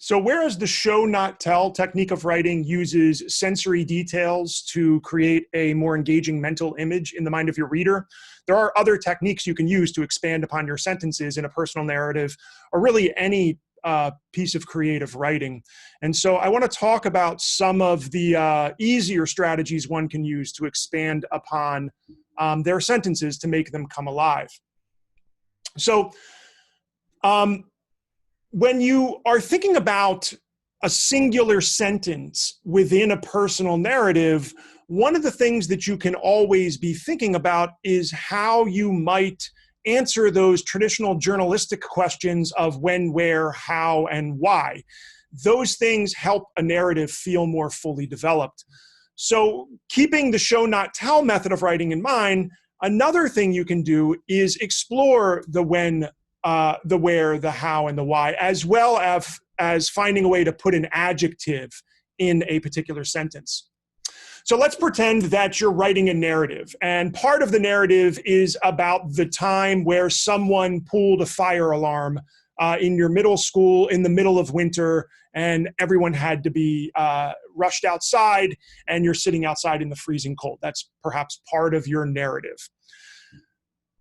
So whereas the show not tell technique of writing uses sensory details to create a more engaging mental image in the mind of your reader, there are other techniques you can use to expand upon your sentences in a personal narrative, or really any piece of creative writing. And so I want to talk about some of the easier strategies one can use to expand upon their sentences to make them come alive. So when you are thinking about a singular sentence within a personal narrative, one of the things that you can always be thinking about is how you might answer those traditional journalistic questions of when, where, how, and why. Those things help a narrative feel more fully developed. So keeping the show not tell method of writing in mind, another thing you can do is explore the when, the where, the how, and the why, as well as finding a way to put an adjective in a particular sentence. So let's pretend that you're writing a narrative, and part of the narrative is about the time where someone pulled a fire alarm in your middle school in the middle of winter, and everyone had to be rushed outside, and you're sitting outside in the freezing cold. That's perhaps part of your narrative.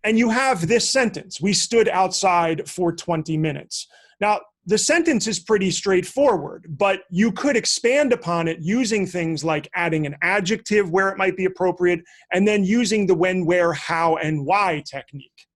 And you have this sentence: we stood outside for 20 minutes. Now, the sentence is pretty straightforward, but you could expand upon it using things like adding an adjective where it might be appropriate, and then using the when, where, how, and why technique.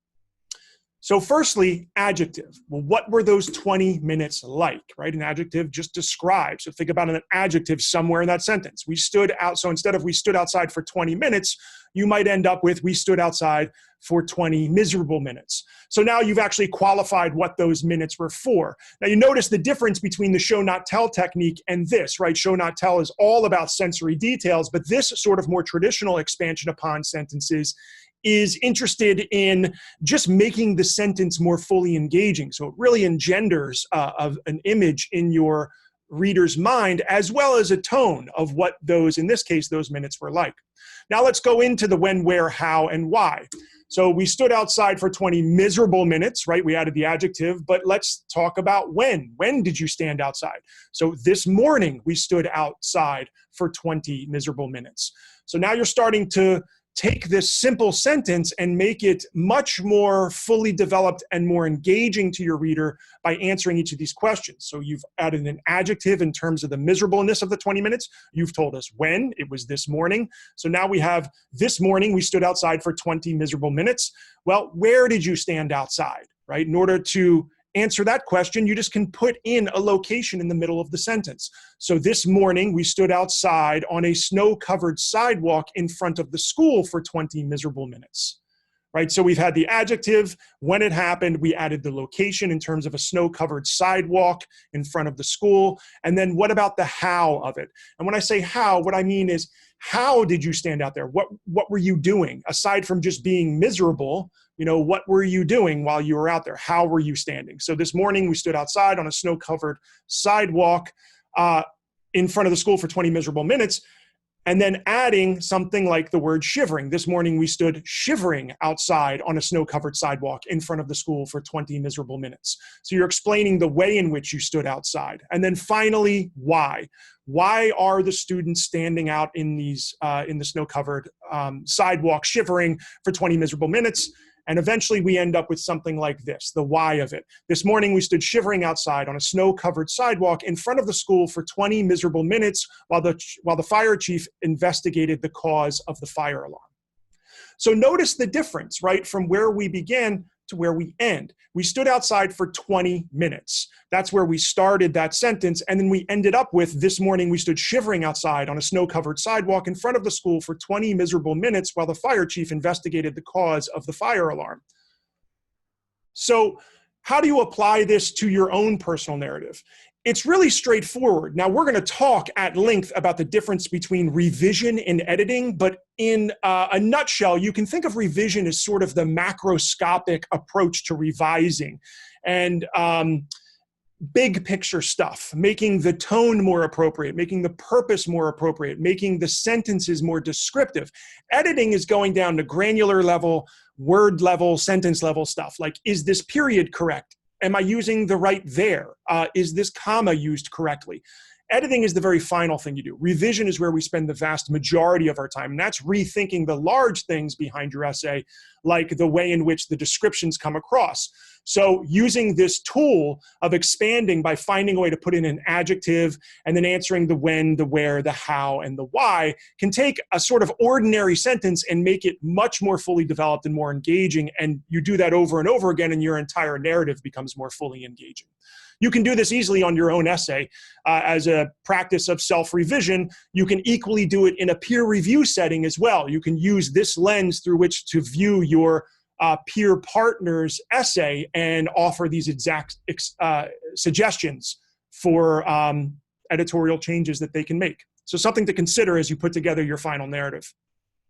So firstly, adjective. Well, what were those 20 minutes like, right? An adjective just describes. So think about an adjective somewhere in that sentence. We stood out. So instead of we stood outside for 20 minutes, you might end up with we stood outside for 20 miserable minutes. So now you've actually qualified what those minutes were for. Now you notice the difference between the show not tell technique and this, right? Show not tell is all about sensory details, but this sort of more traditional expansion upon sentences is interested in just making the sentence more fully engaging. So it really engenders of an image in your reader's mind, as well as a tone of what those, in this case, those minutes were like. Now let's go into the when, where, how, and why. So we stood outside for 20 miserable minutes, right? We added the adjective, but let's talk about when. When did you stand outside? So this morning we stood outside for 20 miserable minutes. So now you're starting to take this simple sentence and make it much more fully developed and more engaging to your reader by answering each of these questions. So you've added an adjective in terms of the miserableness of the 20 minutes. You've told us when, it was this morning. So now we have this morning, we stood outside for 20 miserable minutes. Well, where did you stand outside, right? In order to answer that question, you just can put in a location in the middle of the sentence. So this morning, we stood outside on a snow-covered sidewalk in front of the school for 20 miserable minutes, right? So we've had the adjective, when it happened, we added the location in terms of a snow-covered sidewalk in front of the school. And then what about the how of it? And when I say how, what I mean is, how did you stand out there? What were you doing? Aside from just being miserable, you know, what were you doing while you were out there? How were you standing? So this morning we stood outside on a snow-covered sidewalk in front of the school for 20 miserable minutes, and then adding something like the word shivering. This morning we stood shivering outside on a snow-covered sidewalk in front of the school for 20 miserable minutes. So you're explaining the way in which you stood outside. And then finally, why? Why are the students standing out in these in the snow-covered sidewalk shivering for 20 miserable minutes? And eventually we end up with something like this, the why of it. This morning we stood shivering outside on a snow-covered sidewalk in front of the school for 20 miserable minutes while the fire chief investigated the cause of the fire alarm. So notice the difference, right, from where we began to where we end. We stood outside for 20 minutes. That's where we started that sentence, and then we ended up with, this morning we stood shivering outside on a snow-covered sidewalk in front of the school for 20 miserable minutes while the fire chief investigated the cause of the fire alarm. So how do you apply this to your own personal narrative? It's really straightforward. Now, we're going to talk at length about the difference between revision and editing, but in a nutshell, you can think of revision as sort of the macroscopic approach to revising and big picture stuff, making the tone more appropriate, making the purpose more appropriate, making the sentences more descriptive. Editing is going down to granular level, word level, sentence level stuff, like, is this period correct? Am I using the right there? Is this comma used correctly? Editing is the very final thing you do. Revision is where we spend the vast majority of our time. And that's rethinking the large things behind your essay, like the way in which the descriptions come across. So using this tool of expanding by finding a way to put in an adjective and then answering the when, the where, the how, and the why can take a sort of ordinary sentence and make it much more fully developed and more engaging. And you do that over and over again, and your entire narrative becomes more fully engaging. You can do this easily on your own essay. As a practice of self-revision, you can equally do it in a peer review setting as well. You can use this lens through which to view your peer partner's essay and offer these exact suggestions for editorial changes that they can make. So something to consider as you put together your final narrative.